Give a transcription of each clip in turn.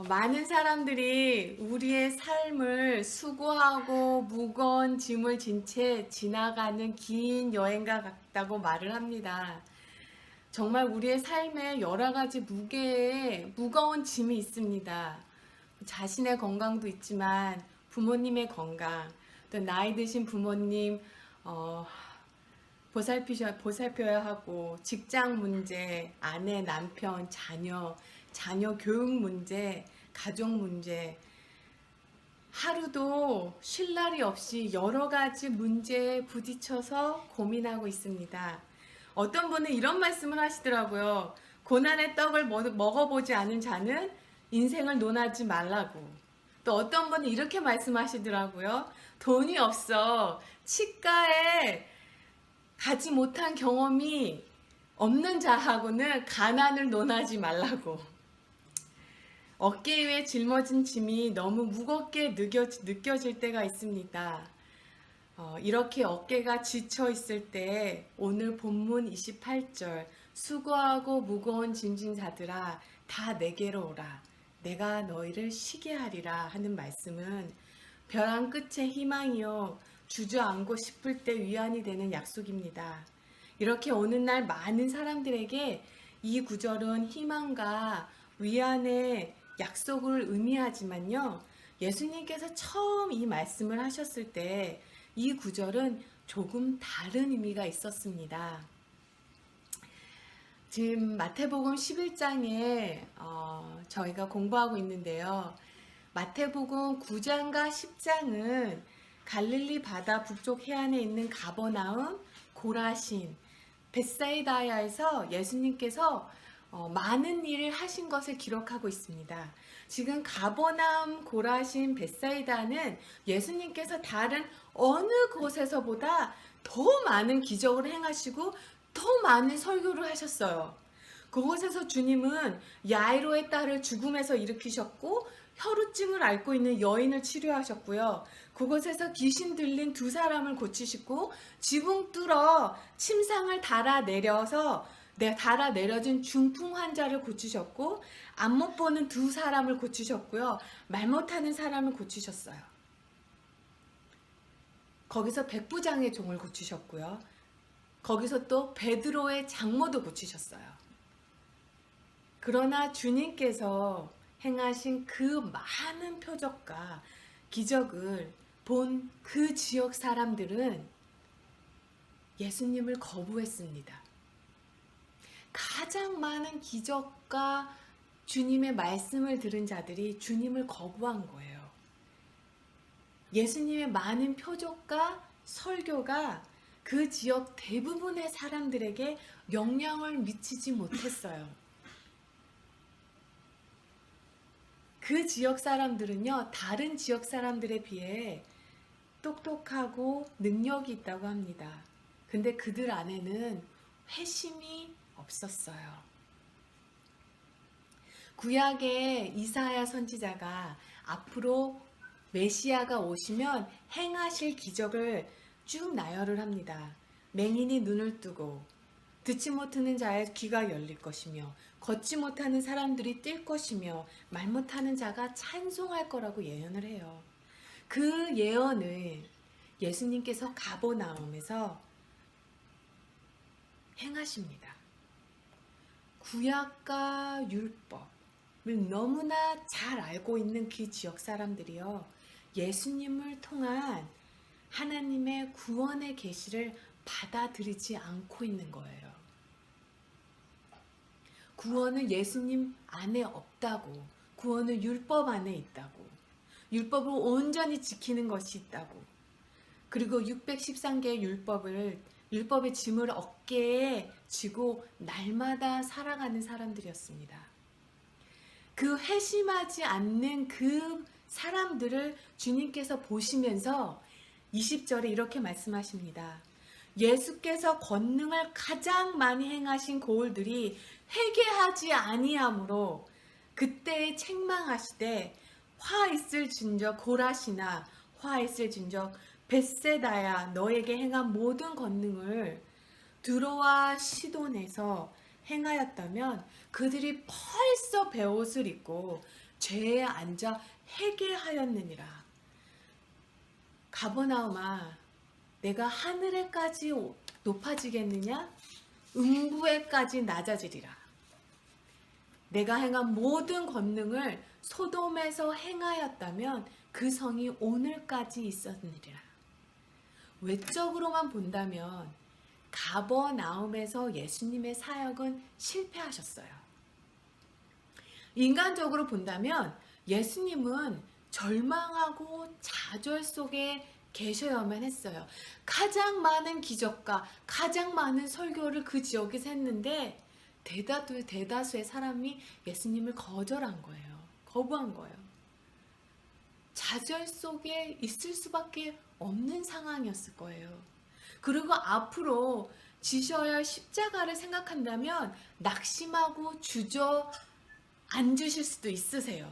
많은 사람들이 우리의 삶을 수고하고 무거운 짐을 진 채 지나가는 긴 여행과 같다고 말을 합니다. 정말 우리의 삶에 여러 가지 무거운 짐이 있습니다. 자신의 건강도 있지만 부모님의 건강, 또 나이 드신 부모님 어, 보살펴야 하고, 직장 문제, 아내, 남편, 자녀 교육 문제, 가족 문제, 하루도 쉴 날이 없이 여러 가지 문제에 부딪혀서 고민하고 있습니다. 어떤 분은 이런 말씀을 하시더라고요. 고난의 떡을 먹어보지 않은 자는 인생을 논하지 말라고. 또 어떤 분은 이렇게 말씀하시더라고요. 돈이 없어. 치과에 가지 못한 경험이 없는 자하고는 가난을 논하지 말라고. 어깨 위에 짊어진 짐이 너무 무겁게 느껴질 때가 있습니다. 이렇게 어깨가 지쳐 있을 때 오늘 본문 28절 수고하고 무거운 짐진 자들아 다 내게로 오라 내가 너희를 쉬게 하리라 하는 말씀은 벼랑 끝에 희망이요 주저앉고 싶을 때 위안이 되는 약속입니다. 이렇게 오는 날 많은 사람들에게 이 구절은 희망과 위안의 약속을 의미하지만요. 예수님께서 처음 이 말씀을 하셨을 때 이 구절은 조금 다른 의미가 있었습니다. 지금 마태복음 11장에 저희가 공부하고 있는데요. 마태복음 9장과 10장은 갈릴리 바다 북쪽 해안에 있는 가버나움, 고라신, 벳사이다야에서 예수님께서 많은 일을 하신 것을 기록하고 있습니다. 지금 가버나움, 고라신, 벳사이다는 예수님께서 다른 어느 곳에서보다 더 많은 기적을 행하시고 더 많은 설교를 하셨어요. 그곳에서 주님은 야이로의 딸을 죽음에서 일으키셨고 혈우증을 앓고 있는 여인을 치료하셨고요. 그곳에서 귀신 들린 두 사람을 고치시고 지붕 뚫어 침상을 달아내려진 중풍 환자를 고치셨고 안 못 보는 두 사람을 고치셨고요. 말 못하는 사람을 고치셨어요. 거기서 백부장의 종을 고치셨고요. 거기서 또 베드로의 장모도 고치셨어요. 그러나 주님께서 행하신 그 많은 표적과 기적을 본 그 지역 사람들은 예수님을 거부했습니다. 가장 많은 기적과 주님의 말씀을 들은 자들이 주님을 거부한 거예요. 예수님의 많은 표적과 설교가 그 지역 대부분의 사람들에게 영향을 미치지 못했어요. 그 지역 사람들은요, 다른 지역 사람들에 비해 똑똑하고 능력이 있다고 합니다. 근데 그들 안에는 회심이 없었어요. 구약의 이사야 선지자가 앞으로 메시아가 오시면 행하실 기적을 쭉 나열을 합니다. 맹인이 눈을 뜨고 듣지 못하는 자의 귀가 열릴 것이며 걷지 못하는 사람들이 뛸 것이며 말 못하는 자가 찬송할 거라고 예언을 해요. 그 예언을 예수님께서 가버나움에서 행하십니다. 구약과 율법을 너무나 잘 알고 있는 그 지역 사람들이요. 예수님을 통한 하나님의 구원의 계시를 받아들이지 않고 있는 거예요. 구원은 예수님 안에 없다고, 구원은 율법 안에 있다고, 율법을 온전히 지키는 것이 있다고, 그리고 613개의 율법의 짐을 어깨에 쥐고 날마다 살아가는 사람들이었습니다. 그 회심하지 않는 그 사람들을 주님께서 보시면서 20절에 이렇게 말씀하십니다. 예수께서 권능을 가장 많이 행하신 고을들이 회개하지 아니하므로 그때에 책망하시되 화 있을진저 고라시나 화 있을진저 벳세다야 너에게 행한 모든 권능을 두로와 시돈에서 행하였다면 그들이 벌써 베옷을 입고 죄에 앉아 회개하였느니라. 가버나움아, 내가 하늘에까지 높아지겠느냐? 음부에까지 낮아지리라. 내가 행한 모든 권능을 소돔에서 행하였다면 그 성이 오늘까지 있었느니라. 외적으로만 본다면 가버나움에서 예수님의 사역은 실패하셨어요. 인간적으로 본다면 예수님은 절망하고 좌절 속에 계셔야만 했어요. 가장 많은 기적과 가장 많은 설교를 그 지역에서 했는데 대다수의 사람이 예수님을 거절한 거예요. 거부한 거예요. 좌절 속에 있을 수밖에 없는 상황이었을 거예요. 그리고 앞으로 지셔야 할 십자가를 생각한다면 낙심하고 주저앉으실 수도 있으세요.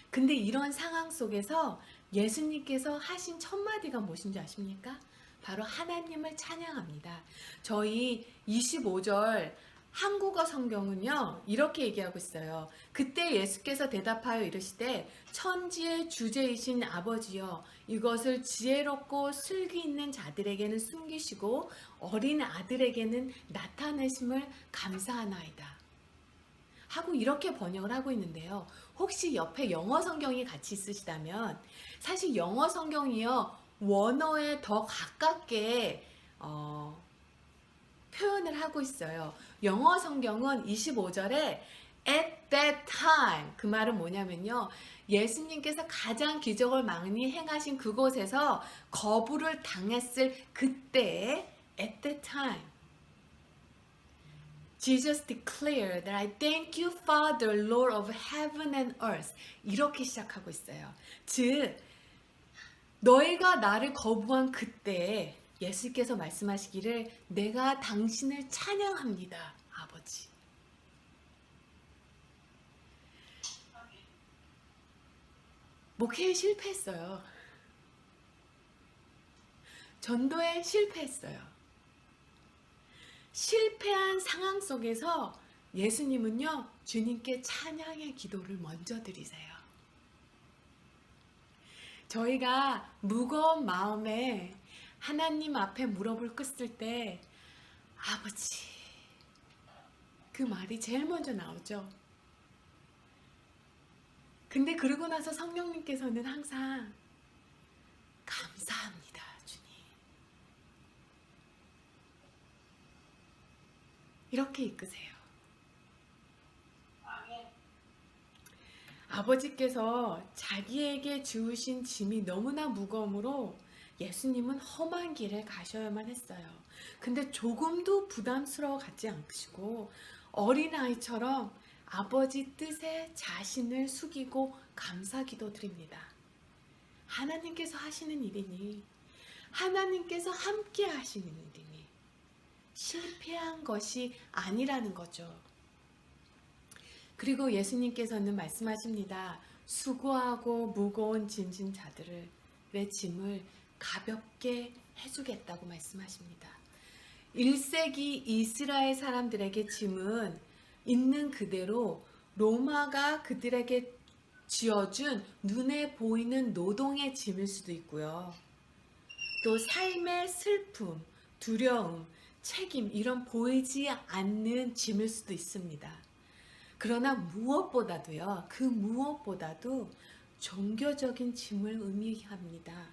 근데 이런 상황 속에서 예수님께서 하신 첫 마디가 무엇인지 아십니까? 바로 하나님을 찬양합니다. 저희 25절 한국어 성경은요, 이렇게 얘기하고 있어요. 그때 예수께서 대답하여 이르시되 천지의 주제이신 아버지여, 이것을 지혜롭고 슬기 있는 자들에게는 숨기시고 어린 아들에게는 나타내심을 감사하나이다 하고 이렇게 번역을 하고 있는데요. 혹시 옆에 영어 성경이 같이 있으시다면, 사실 영어 성경이요, 원어에 더 가깝게 표현을 하고 있어요. 영어 성경은 25절에 at that time, 그 말은 뭐냐면요, 예수님께서 가장 기적을 많이 행하신 그곳에서 거부를 당했을 그때에 at that time Jesus declared that I thank you, Father, Lord of heaven and earth. 이렇게 시작하고 있어요. 즉, 너희가 나를 거부한 그때 예수께서 말씀하시기를 내가 당신을 찬양합니다, 아버지. 목회에 실패했어요. 전도에 실패했어요. 실패한 상황 속에서 예수님은요, 주님께 찬양의 기도를 먼저 드리세요. 저희가 무거운 마음에 하나님 앞에 무릎을 꿇을 때 아버지, 그 말이 제일 먼저 나오죠. 근데 그러고 나서 성령님께서는 항상 감사합니다, 주님. 이렇게 이끄세요. 아버지께서 자기에게 주우신 짐이 너무나 무거우므로 예수님은 험한 길을 가셔야만 했어요. 근데 조금도 부담스러워 갖지 않으시고 어린아이처럼 아버지 뜻에 자신을 숙이고 감사기도 드립니다. 하나님께서 하시는 일이니, 하나님께서 함께 하시는 일이니 실패한 것이 아니라는 거죠. 그리고 예수님께서는 말씀하십니다. 수고하고 무거운 짐진 자들의 짐을 가볍게 해주겠다고 말씀하십니다. 1세기 이스라엘 사람들에게 짐은 있는 그대로 로마가 그들에게 쥐어준 눈에 보이는 노동의 짐일 수도 있고요. 또 삶의 슬픔, 두려움, 책임 이런 보이지 않는 짐일 수도 있습니다. 그러나 무엇보다도요, 그 무엇보다도 종교적인 짐을 의미합니다.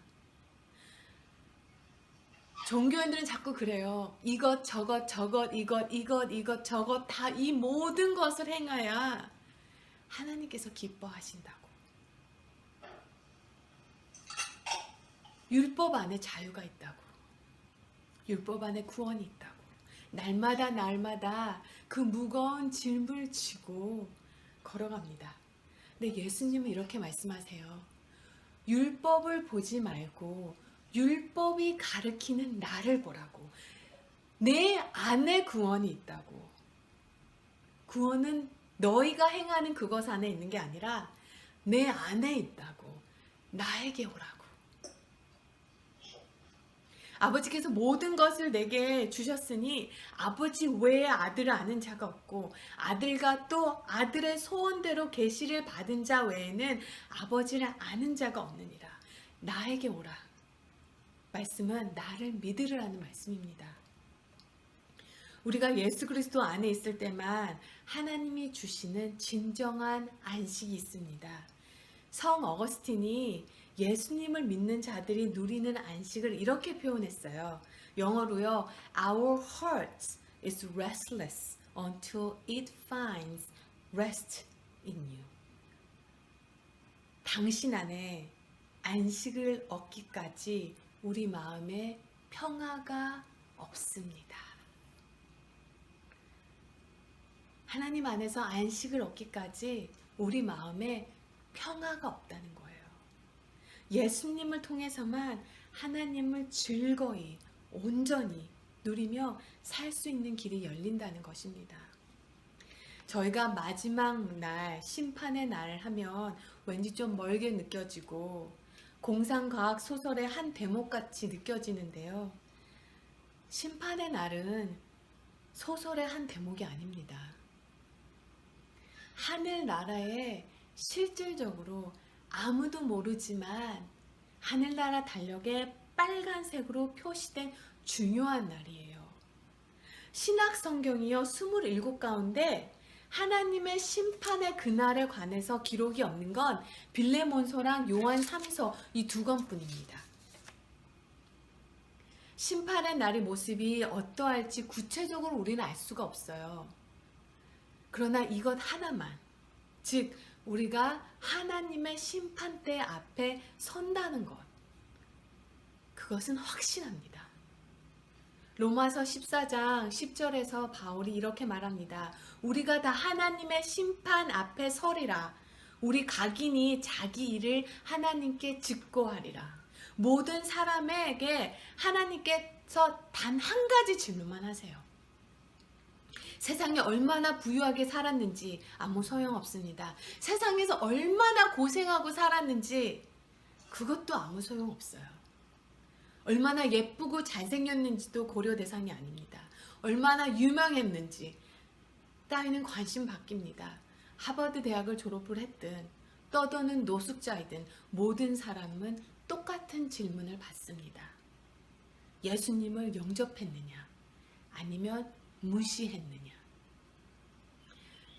종교인들은 자꾸 그래요. 이것 저것 이것 저것 다 이 모든 것을 행하야 하나님께서 기뻐하신다고. 율법 안에 자유가 있다고. 율법 안에 구원이 있다고. 날마다 그 무거운 짐을 지고 걸어갑니다. 근데 예수님은 이렇게 말씀하세요. 율법을 보지 말고 율법이 가르치는 나를 보라고. 내 안에 구원이 있다고. 구원은 너희가 행하는 그것 안에 있는 게 아니라 내 안에 있다고. 나에게 오라고. 아버지께서 모든 것을 내게 주셨으니 아버지 외에 아들을 아는 자가 없고 아들과 또 아들의 소원대로 계시를 받은 자 외에는 아버지를 아는 자가 없느니라. 나에게 오라. 말씀은 나를 믿으라는 말씀입니다. 우리가 예수 그리스도 안에 있을 때만 하나님이 주시는 진정한 안식이 있습니다. 성 어거스틴이 예수님을 믿는 자들이 누리는 안식을 이렇게 표현했어요. 영어로요. Our heart is restless until it finds rest in you. 당신 안에 안식을 얻기까지 우리 마음에 평화가 없습니다. 하나님 안에서 안식을 얻기까지 우리 마음에 평화가 없다는 거예요. 예수님을 통해서만 하나님을 즐거이, 온전히 누리며 살 수 있는 길이 열린다는 것입니다. 저희가 마지막 날, 심판의 날 하면 왠지 좀 멀게 느껴지고 공상과학 소설의 한 대목같이 느껴지는데요. 심판의 날은 소설의 한 대목이 아닙니다. 하늘나라에 실질적으로 아무도 모르지만 하늘나라 달력에 빨간색으로 표시된 중요한 날이에요. 신약 성경이요 27 가운데 하나님의 심판의 그날에 관해서 기록이 없는 건 빌레몬서랑 요한 3서 이 두 권뿐입니다. 심판의 날의 모습이 어떠할지 구체적으로 우리는 알 수가 없어요. 그러나 이것 하나만, 즉 우리가 하나님의 심판대 앞에 선다는 것, 그것은 확신합니다. 로마서 14장 10절에서 바울이 이렇게 말합니다. 우리가 다 하나님의 심판 앞에 서리라. 우리 각인이 자기 일을 하나님께 직고하리라. 모든 사람에게 하나님께서 단 한 가지 질문만 하세요. 세상에 얼마나 부유하게 살았는지 아무 소용없습니다. 세상에서 얼마나 고생하고 살았는지 그것도 아무 소용없어요. 얼마나 예쁘고 잘생겼는지도 고려 대상이 아닙니다. 얼마나 유명했는지 따위는 관심 바뀝니다. 하버드 대학을 졸업을 했든 떠도는 노숙자이든 모든 사람은 똑같은 질문을 받습니다. 예수님을 영접했느냐? 아니면 무시했느냐?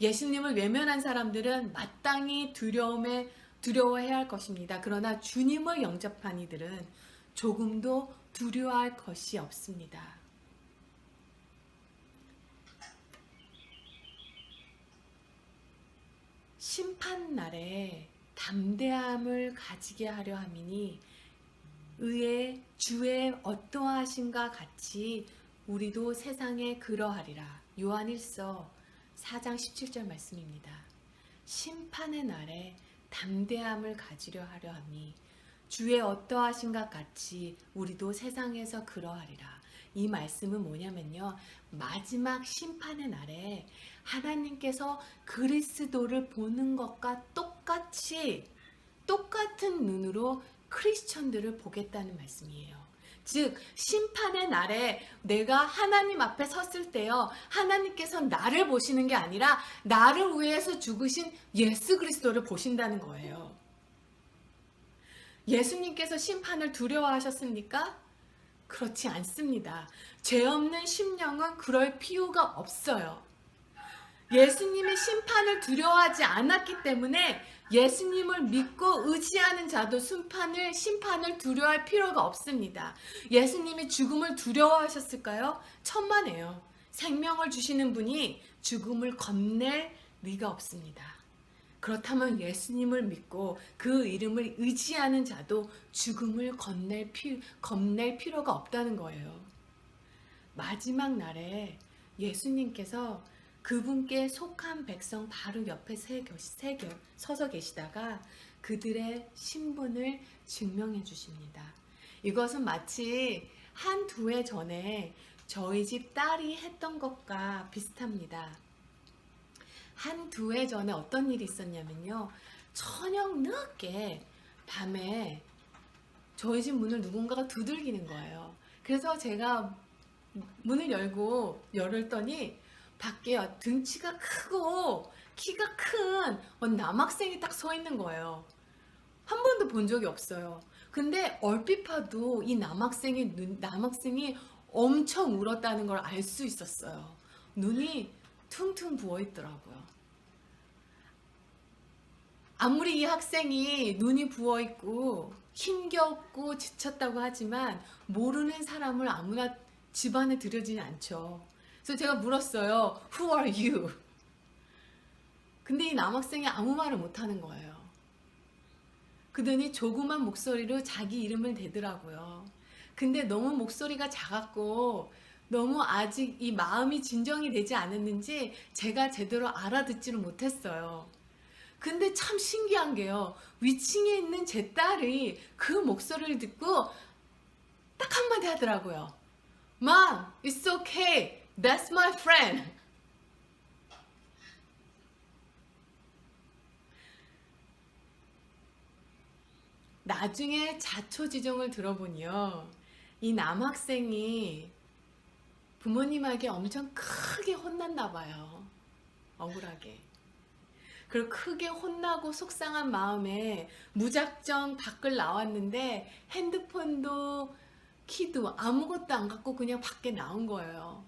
예수님을 외면한 사람들은 마땅히 두려워해야 할 것입니다. 그러나 주님을 영접한 이들은 조금도 두려워할 것이 없습니다. 심판날에 담대함을 가지게 하려 함이니 의의 주의 어떠하신가 같이 우리도 세상에 그러하리라. 요한 1서 4장 17절 말씀입니다. 심판의 날에 담대함을 가지려 하려 함이 주의 어떠하신가 같이 우리도 세상에서 그러하리라. 이 말씀은 뭐냐면요. 마지막 심판의 날에 하나님께서 그리스도를 보는 것과 똑같은 눈으로 크리스천들을 보겠다는 말씀이에요. 즉 심판의 날에 내가 하나님 앞에 섰을 때요. 하나님께서 나를 보시는 게 아니라 나를 위해서 죽으신 예수 그리스도를 보신다는 거예요. 예수님께서 심판을 두려워하셨습니까? 그렇지 않습니다. 죄 없는 심령은 그럴 필요가 없어요. 예수님이 심판을 두려워하지 않았기 때문에 예수님을 믿고 의지하는 자도 심판을 두려워할 필요가 없습니다. 예수님이 죽음을 두려워하셨을까요? 천만에요. 생명을 주시는 분이 죽음을 겁낼 리가 없습니다. 그렇다면 예수님을 믿고 그 이름을 의지하는 자도 죽음을 겁낼 필요가 없다는 거예요. 마지막 날에 예수님께서 그분께 속한 백성 바로 옆에 서서 계시다가 그들의 신분을 증명해 주십니다. 이것은 마치 한두 해 전에 저희 집 딸이 했던 것과 비슷합니다. 한두 해 전에 어떤 일이 있었냐면요. 저녁 늦게 밤에 저희 집 문을 누군가가 두들기는 거예요. 그래서 제가 문을 열었더니 밖에 등치가 크고 키가 큰 남학생이 딱 서 있는 거예요. 한 번도 본 적이 없어요. 근데 얼핏 봐도 이 남학생이 엄청 울었다는 걸 알 수 있었어요. 눈이 퉁퉁 부어 있더라고요. 아무리 이 학생이 눈이 부어 있고 힘겹고 지쳤다고 하지만 모르는 사람을 아무나 집안에 들여지지 않죠. 그래서 제가 물었어요. Who are you? 근데 이 남학생이 아무 말을 못하는 거예요. 그러더니 조그만 목소리로 자기 이름을 대더라고요. 근데 너무 목소리가 작았고 너무 아직 이 마음이 진정이 되지 않았는지 제가 제대로 알아듣지를 못했어요. 근데 참 신기한 게요. 위층에 있는 제 딸이 그 목소리를 듣고 딱 한마디 하더라고요. Mom, it's okay. That's my friend. 나중에 자초지종을 들어보니요. 이 남학생이 부모님에게 엄청 크게 혼났나 봐요. 억울하게. 그리고 크게 혼나고 속상한 마음에 무작정 밖을 나왔는데 핸드폰도 키도 아무것도 안 갖고 그냥 밖에 나온 거예요.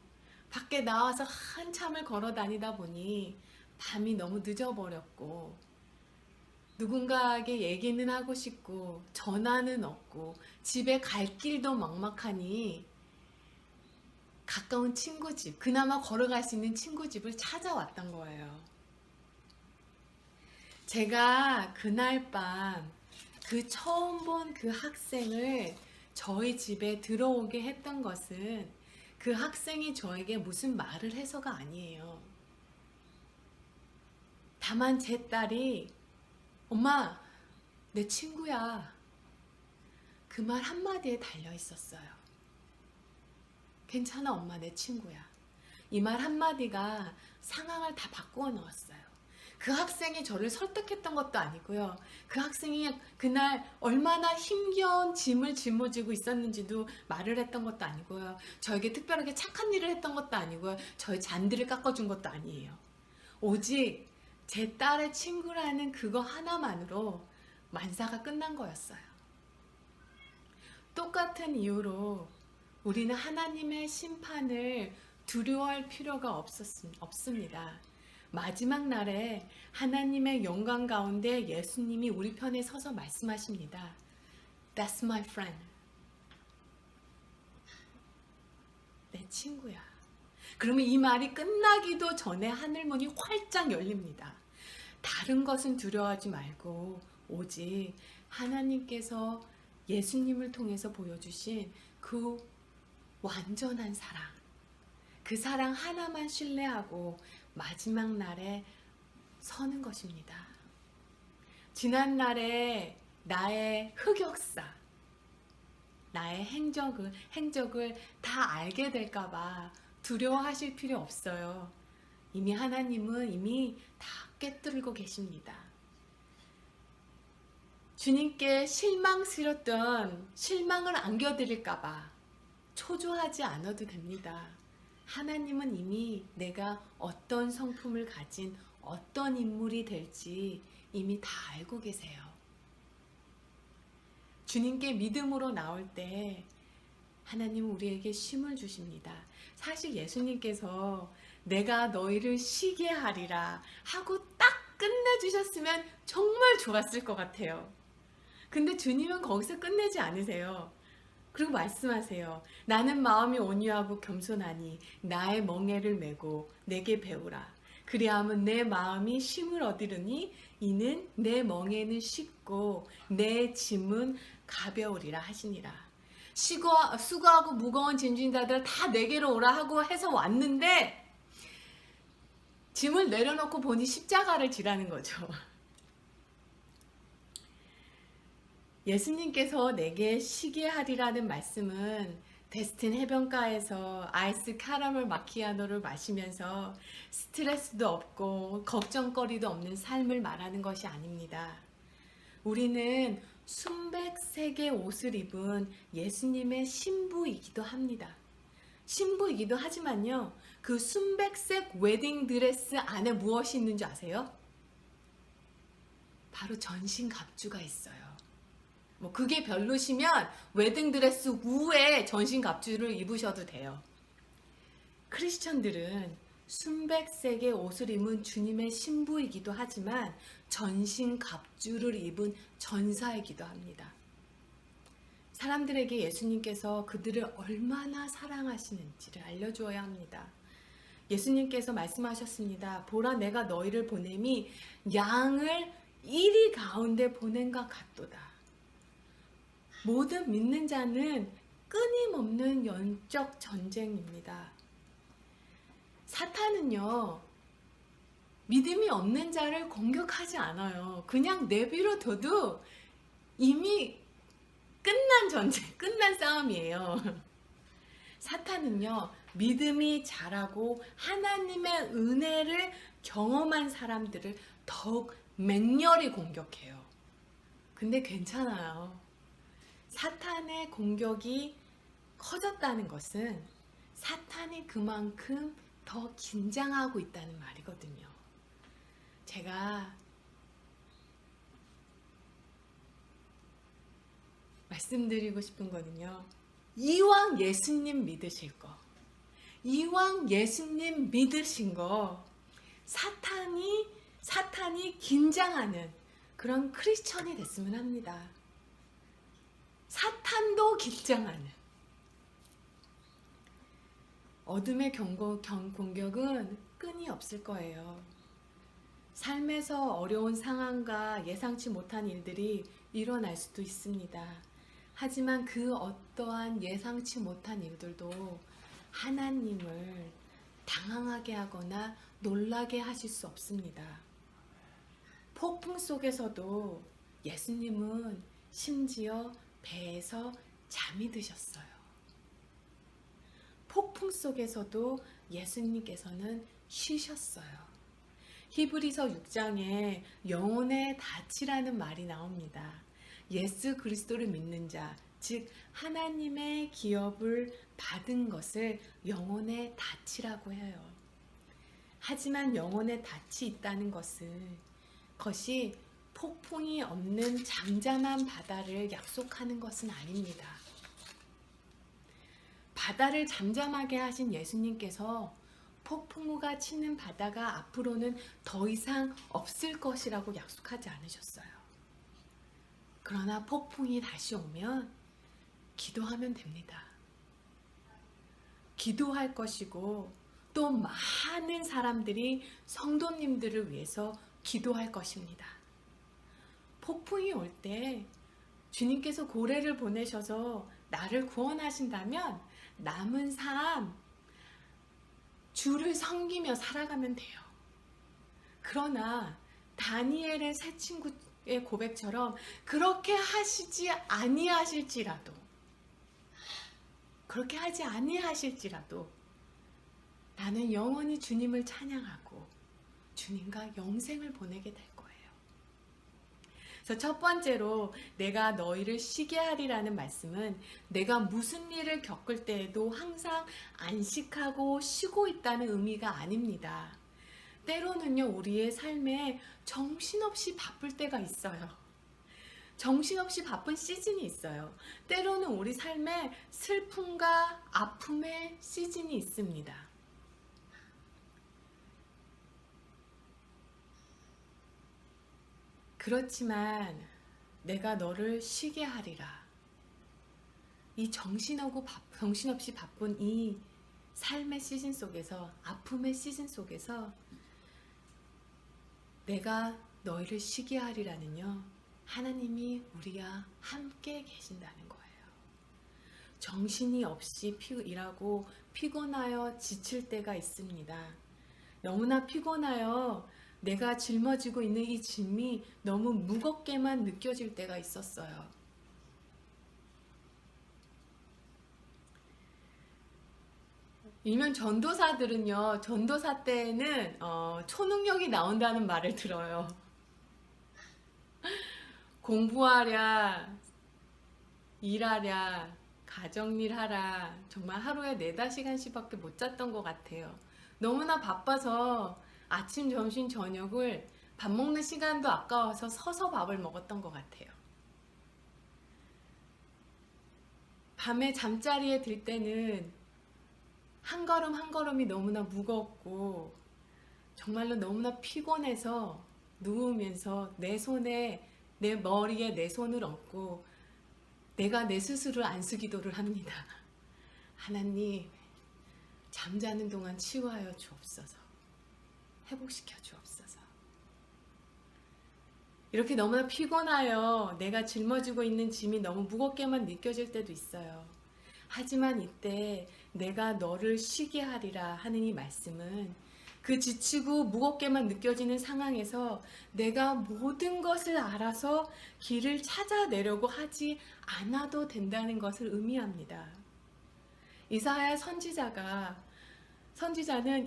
밖에 나와서 한참을 걸어 다니다 보니 밤이 너무 늦어버렸고 누군가에게 얘기는 하고 싶고 전화는 없고 집에 갈 길도 막막하니 가까운 친구 집, 그나마 걸어갈 수 있는 친구 집을 찾아왔던 거예요. 제가 그날 밤 그 처음 본 그 학생을 저희 집에 들어오게 했던 것은 그 학생이 저에게 무슨 말을 해서가 아니에요. 다만 제 딸이 엄마, 내 친구야. 그 말 한마디에 달려 있었어요. 괜찮아, 엄마, 내 친구야. 이 말 한마디가 상황을 다 바꾸어 놓았어요. 그 학생이 저를 설득했던 것도 아니고요. 그 학생이 그날 얼마나 힘겨운 짐을 짊어지고 있었는지도 말을 했던 것도 아니고요. 저에게 특별하게 착한 일을 했던 것도 아니고요. 저의 잔디를 깎아준 것도 아니에요. 오직 제 딸의 친구라는 그거 하나만으로 만사가 끝난 거였어요. 똑같은 이유로 우리는 하나님의 심판을 두려워할 필요가 없습니다. 마지막 날에 하나님의 영광 가운데 예수님이 우리 편에 서서 말씀하십니다. That's my friend. 내 친구야. 그러면 이 말이 끝나기도 전에 하늘문이 활짝 열립니다. 다른 것은 두려워하지 말고 오직 하나님께서 예수님을 통해서 보여주신 그 완전한 사랑, 그 사랑 하나만 신뢰하고 마지막 날에 서는 것입니다. 지난 날에 나의 흑역사, 나의 행적을 다 알게 될까봐 두려워하실 필요 없어요. 이미 하나님은 이미 다 꿰뚫고 계십니다. 주님께 실망스럽던 실망을 안겨드릴까봐 초조하지 않아도 됩니다. 하나님은 이미 내가 어떤 성품을 가진 어떤 인물이 될지 이미 다 알고 계세요. 주님께 믿음으로 나올 때 하나님은 우리에게 쉼을 주십니다. 사실 예수님께서 내가 너희를 쉬게 하리라 하고 딱 끝내주셨으면 정말 좋았을 것 같아요. 근데 주님은 거기서 끝내지 않으세요. 그리고 말씀하세요. 나는 마음이 온유하고 겸손하니 나의 멍에를 메고 내게 배우라. 그리하면 내 마음이 쉼을 얻으리니 이는 내 멍에는 쉽고 내 짐은 가벼우리라 하시니라. 수고하고 무거운 짐진 자들 다 내게로 오라 하고 해서 왔는데 짐을 내려놓고 보니 십자가를 지라는 거죠. 예수님께서 내게 쉬게 하리라는 말씀은 데스틴 해변가에서 아이스 카라멜 마키아노를 마시면서 스트레스도 없고 걱정거리도 없는 삶을 말하는 것이 아닙니다. 우리는 순백 색의 옷을 입은 예수님의 신부이기도 합니다. 신부이기도 하지만요, 그 순백색 웨딩드레스 안에 무엇이 있는 줄 아세요? 바로 전신갑주가 있어요. 뭐 그게 별로시면 웨딩드레스 위에 전신갑주를 입으셔도 돼요. 크리스천들은 순백색의 옷을 입은 주님의 신부이기도 하지만 전신갑주를 입은 전사이기도 합니다. 사람들에게 예수님께서 그들을 얼마나 사랑하시는지를 알려주어야 합니다. 예수님께서 말씀하셨습니다. 보라, 내가 너희를 보냄이 양을 이리 가운데 보낸과 같도다. 모든 믿는 자는 끊임없는 영적 전쟁입니다. 사탄은요, 믿음이 없는 자를 공격하지 않아요. 그냥 내버려둬도 이미 끝난 전쟁, 끝난 싸움이에요. 사탄은요, 믿음이 자라고 하나님의 은혜를 경험한 사람들을 더욱 맹렬히 공격해요. 근데 괜찮아요. 사탄의 공격이 커졌다는 것은 사탄이 그만큼 더 긴장하고 있다는 말이거든요. 제가 말씀드리고 싶은 거는요, 이왕 예수님 믿으실 거, 이왕 예수님 믿으신 거, 사탄이 긴장하는 그런 크리스천이 됐으면 합니다. 사탄도 긴장하는. 어둠의 공격은 끈이 없을 거예요. 삶에서 어려운 상황과 예상치 못한 일들이 일어날 수도 있습니다. 하지만 그 어떠한 예상치 못한 일들도 하나님을 당황하게 하거나 놀라게 하실 수 없습니다. 폭풍 속에서도 예수님은 심지어 배에서 잠이 드셨어요. 폭풍 속에서도 예수님께서는 쉬셨어요. 히브리서 6장에 영혼의 닻이라는 말이 나옵니다. 예수 그리스도를 믿는 자, 즉 하나님의 기업을 받은 것을 영혼의 닻이라고 해요. 하지만 영혼의 닻이 있다는 것이 폭풍이 없는 잠잠한 바다를 약속하는 것은 아닙니다. 바다를 잠잠하게 하신 예수님께서 폭풍우가 치는 바다가 앞으로는 더 이상 없을 것이라고 약속하지 않으셨어요. 그러나 폭풍이 다시 오면 기도하면 됩니다. 기도할 것이고 또 많은 사람들이 성도님들을 위해서 기도할 것입니다. 폭풍이 올 때 주님께서 고래를 보내셔서 나를 구원하신다면 남은 삶 주를 섬기며 살아가면 돼요. 그러나 다니엘의 세 친구의 고백처럼 그렇게 하시지 아니하실지라도, 그렇게 하지 아니하실지라도 나는 영원히 주님을 찬양하고 주님과 영생을 보내게 될 거예요. 그래서 첫 번째로 내가 너희를 쉬게 하리라는 말씀은 내가 무슨 일을 겪을 때에도 항상 안식하고 쉬고 있다는 의미가 아닙니다. 때로는요, 우리의 삶에 정신없이 바쁠 때가 있어요. 정신없이 바쁜 시즌이 있어요. 때로는 우리 삶에 슬픔과 아픔의 시즌이 있습니다. 그렇지만 내가 너를 쉬게 하리라. 이 정신없이 바쁜 이 삶의 시즌 속에서, 아픔의 시즌 속에서 내가 너희를 쉬게 하리라는요, 하나님이 우리와 함께 계신다는 거예요. 정신이 없이 일하고 피곤하여 지칠 때가 있습니다. 너무나 피곤하여 내가 짊어지고 있는 이 짐이 너무 무겁게만 느껴질 때가 있었어요. 일명 전도사들은요, 전도사 때에는 초능력이 나온다는 말을 들어요. 공부하랴, 일하랴, 가정일 하라. 정말 하루에 4~5시간씩밖에 못 잤던 것 같아요. 너무나 바빠서 아침, 점심, 저녁을 밥 먹는 시간도 아까워서 서서 밥을 먹었던 것 같아요. 밤에 잠자리에 들 때는 한 걸음 한 걸음이 너무나 무겁고 정말로 너무나 피곤해서 누우면서 내 손에, 내 머리에 내 손을 얹고 내가 내 스스로 안수기도를 합니다. 하나님, 잠자는 동안 치유하여 주옵소서. 회복시켜 주옵소서. 이렇게 너무나 피곤하여 내가 짊어지고 있는 짐이 너무 무겁게만 느껴질 때도 있어요. 하지만 이때 내가 너를 쉬게 하리라 하는 이 말씀은 그 지치고 무겁게만 느껴지는 상황에서 내가 모든 것을 알아서 길을 찾아내려고 하지 않아도 된다는 것을 의미합니다. 이사야 선지자는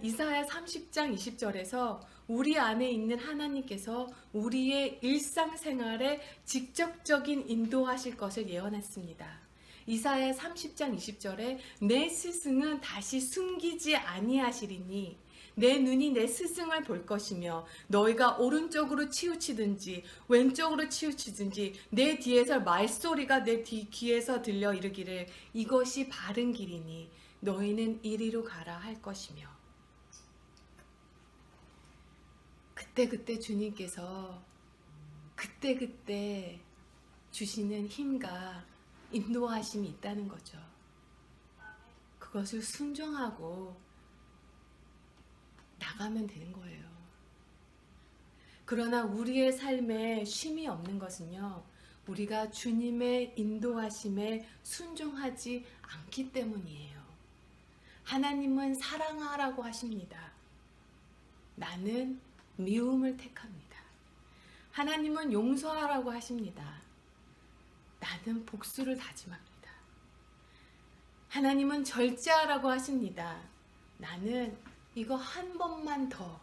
이사야 30장 20절에서 우리 안에 있는 하나님께서 우리의 일상생활에 직접적인 인도하실 것을 예언했습니다. 이사야 30장 20절에 내 스승은 다시 숨기지 아니하시리니 내 눈이 내 스승을 볼 것이며 너희가 오른쪽으로 치우치든지 왼쪽으로 치우치든지 내 뒤에서 말소리가 내 귀에서 들려 이르기를 이것이 바른 길이니 너희는 이리로 가라 할 것이며 그때 주님께서 그때 주시는 힘과 인도하심이 있다는 거죠. 그것을 순종하고 나가면 되는 거예요. 그러나 우리의 삶에 쉼이 없는 것은요, 우리가 주님의 인도하심에 순종하지 않기 때문이에요. 하나님은 사랑하라고 하십니다. 나는 미움을 택합니다. 하나님은 용서하라고 하십니다. 나는 복수를 다짐합니다. 하나님은 절제하라고 하십니다. 나는 이거 한 번만 더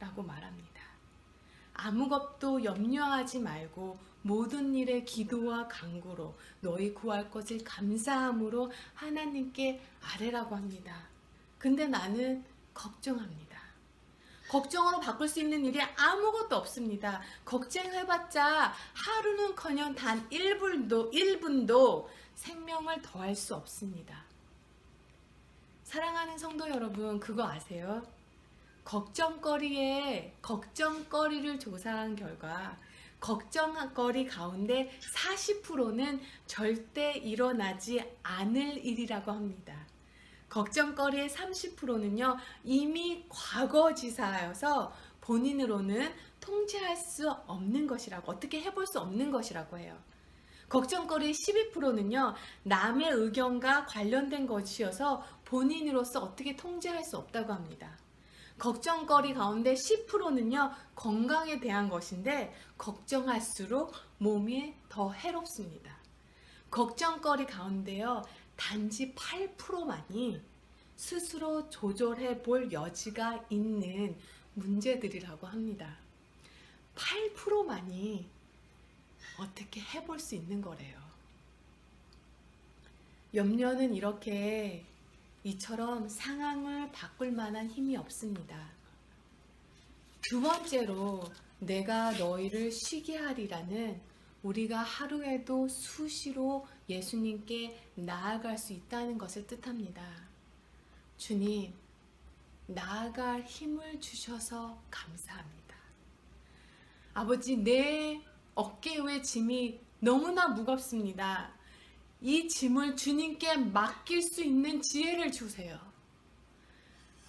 라고 말합니다. 아무것도 염려하지 말고 모든 일에 기도와 간구로 너희 구할 것을 감사함으로 하나님께 아뢰라고 합니다. 근데 나는 걱정합니다. 걱정으로 바꿀 수 있는 일이 아무것도 없습니다. 걱정해봤자 하루는커녕 단 1분도 생명을 더할 수 없습니다. 사랑하는 성도 여러분, 그거 아세요? 걱정거리를 조사한 결과 걱정거리 가운데 40%는 절대 일어나지 않을 일이라고 합니다. 걱정거리의 30%는요 이미 과거지사여서 본인으로는 통제할 수 없는 것이라고, 어떻게 해볼 수 없는 것이라고 해요. 걱정거리의 12%는요 남의 의견과 관련된 것이어서 본인으로서 어떻게 통제할 수 없다고 합니다. 걱정거리 가운데 10%는요 건강에 대한 것인데 걱정할수록 몸에 더 해롭습니다. 걱정거리 가운데요 단지 8%만이 스스로 조절해 볼 여지가 있는 문제들이라고 합니다. 8%만이 어떻게 해볼 수 있는 거래요. 염려는 이렇게 이처럼 상황을 바꿀 만한 힘이 없습니다. 두 번째로 내가 너희를 쉬게 하리라는 우리가 하루에도 수시로 예수님께 나아갈 수 있다는 것을 뜻합니다. 주님, 나아갈 힘을 주셔서 감사합니다. 아버지, 내 어깨 위의 짐이 너무나 무겁습니다. 이 짐을 주님께 맡길 수 있는 지혜를 주세요.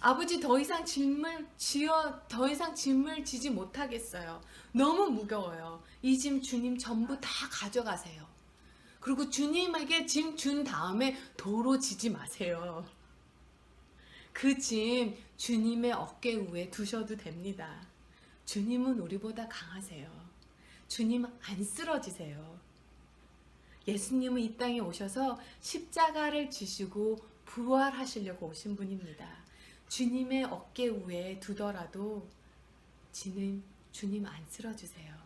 아버지, 더 이상 짐을 지지 못하겠어요. 너무 무거워요. 이 짐 주님 전부 다 가져가세요. 그리고 주님에게 짐 준 다음에 도로 지지 마세요. 그 짐 주님의 어깨 위에 두셔도 됩니다. 주님은 우리보다 강하세요. 주님 안 쓰러지세요. 예수님은 이 땅에 오셔서 십자가를 지시고 부활하시려고 오신 분입니다. 주님의 어깨 위에 두더라도 주님 안 쓰러지세요.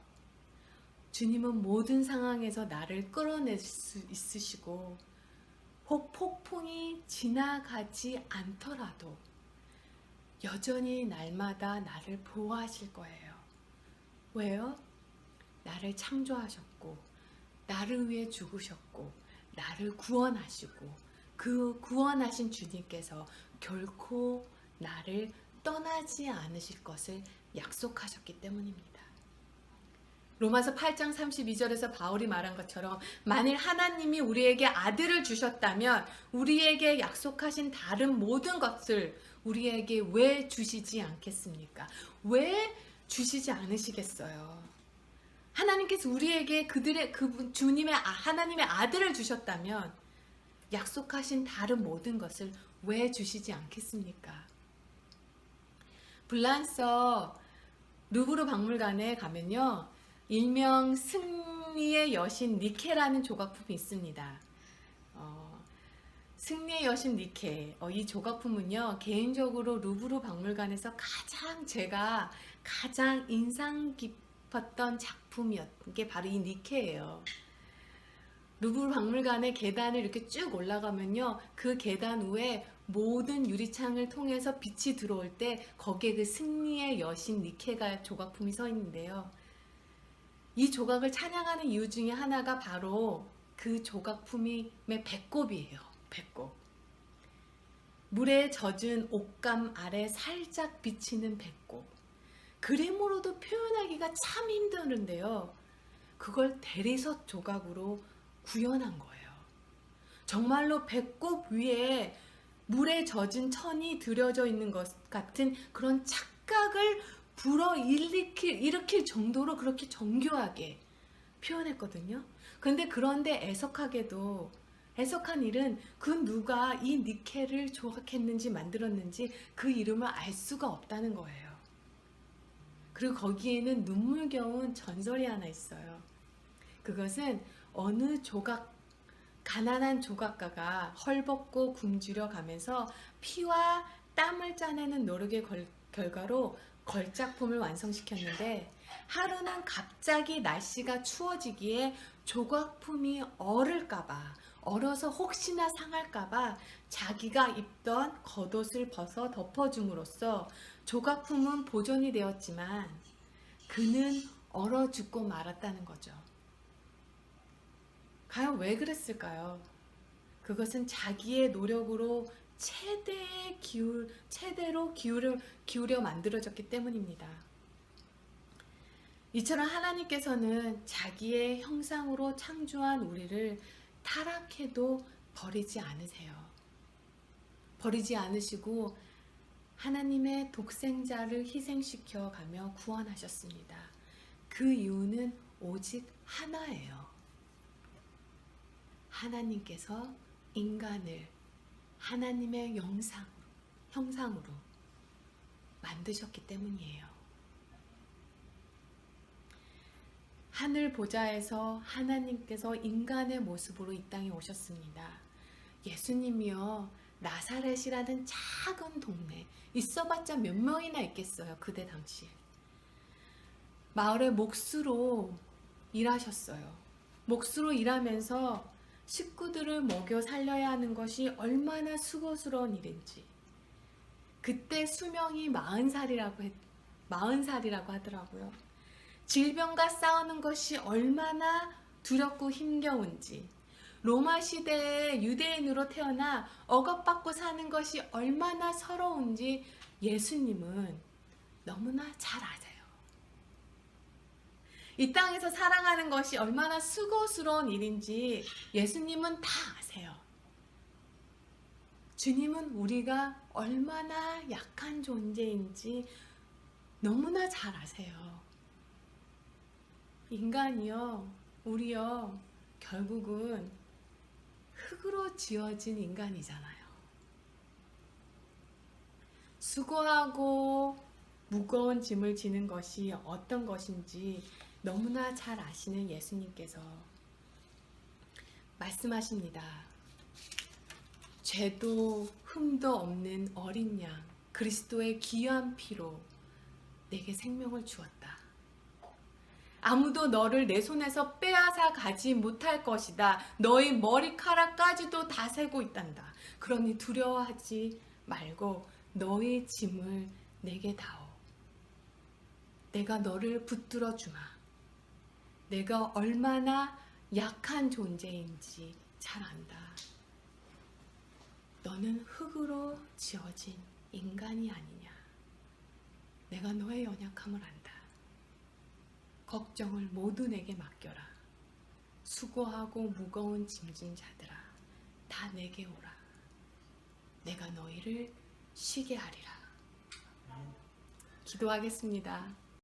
주님은 모든 상황에서 나를 끌어낼 수 있으시고 혹 폭풍이 지나가지 않더라도 여전히 날마다 나를 보호하실 거예요. 왜요? 나를 창조하셨고 나를 위해 죽으셨고 나를 구원하시고 그 구원하신 주님께서 결코 나를 떠나지 않으실 것을 약속하셨기 때문입니다. 로마서 8장 32절에서 바울이 말한 것처럼 만일 하나님이 우리에게 아들을 주셨다면 우리에게 약속하신 다른 모든 것을 우리에게 왜 주시지 않겠습니까? 왜 주시지 않으시겠어요? 하나님께서 우리에게 주님의 하나님의 아들을 주셨다면 약속하신 다른 모든 것을 왜 주시지 않겠습니까? 블란서 루브르 박물관에 가면요, 일명 승리의 여신 니케라는 조각품이 있습니다. 승리의 여신 니케, 이 조각품은요, 개인적으로 루브르 박물관에서 제가 가장 인상 깊었던 작품이었던 게 바로 이 니케예요. 루브르 박물관의 계단을 이렇게 쭉 올라가면요, 그 계단 위에 모든 유리창을 통해서 빛이 들어올 때 거기에 그 승리의 여신 니케가 조각품이 서 있는데요. 이 조각을 찬양하는 이유 중에 하나가 바로 그 조각품의 배꼽이에요. 배꼽. 물에 젖은 옷감 아래 살짝 비치는 배꼽. 그림으로도 표현하기가 참 힘드는데요. 그걸 대리석 조각으로 구현한 거예요. 정말로 배꼽 위에 물에 젖은 천이 들여져 있는 것 같은 그런 착각을 일으킬 정도로 그렇게 정교하게 표현했거든요. 그런데 애석한 일은 누가 이 니케를 조각했는지 만들었는지 그 이름을 알 수가 없다는 거예요. 그리고 거기에는 눈물겨운 전설이 하나 있어요. 그것은 어느 가난한 조각가가 헐벗고 굶주려 가면서 피와 땀을 짜내는 노력의 결과로 걸작품을 완성시켰는데, 하루는 갑자기 날씨가 추워지기에 조각품이 얼어서 혹시나 상할까봐 자기가 입던 겉옷을 벗어 덮어줌으로써 조각품은 보존이 되었지만 그는 얼어 죽고 말았다는 거죠. 과연 왜 그랬을까요? 그것은 자기의 노력으로 최대로 기울여 만들어졌기 때문입니다. 이처럼 하나님께서는 자기의 형상으로 창조한 우리를 타락해도 버리지 않으세요. 버리지 않으시고 하나님의 독생자를 희생시켜 가며 구원하셨습니다. 그 이유는 오직 하나예요. 하나님께서 인간을 하나님의 형상으로 만드셨기 때문이에요. 하늘 보좌에서 하나님께서 인간의 모습으로 이 땅에 오셨습니다. 예수님이요, 나사렛이라는 작은 동네, 있어봤자 몇 명이나 있겠어요. 그때 당시에. 마을의 몫으로 일하셨어요. 몫으로 일하면서 식구들을 먹여 살려야 하는 것이 얼마나 수고스러운 일인지. 그때 수명이 40살이라고 하더라고요. 질병과 싸우는 것이 얼마나 두렵고 힘겨운지, 로마 시대의 유대인으로 태어나 억압받고 사는 것이 얼마나 서러운지 예수님은 너무나 잘 아세요. 이 땅에서 사랑하는 것이 얼마나 수고스러운 일인지 예수님은 다 아세요. 주님은 우리가 얼마나 약한 존재인지 너무나 잘 아세요. 인간이요, 우리요, 결국은 흙으로 지어진 인간이잖아요. 수고하고 무거운 짐을 지는 것이 어떤 것인지 너무나 잘 아시는 예수님께서 말씀하십니다. 죄도 흠도 없는 어린 양 그리스도의 귀한 피로 내게 생명을 주었다. 아무도 너를 내 손에서 빼앗아 가지 못할 것이다. 너희 머리카락까지도 다 세고 있단다. 그러니 두려워하지 말고 너희 짐을 내게 다오. 내가 너를 붙들어 주마. 내가 얼마나 약한 존재인지 잘 안다. 너는 흙으로 지어진 인간이 아니냐. 내가 너의 연약함을 안다. 걱정을 모두 내게 맡겨라. 수고하고 무거운 짐진 자들아, 다 내게 오라. 내가 너희를 쉬게 하리라. 기도하겠습니다.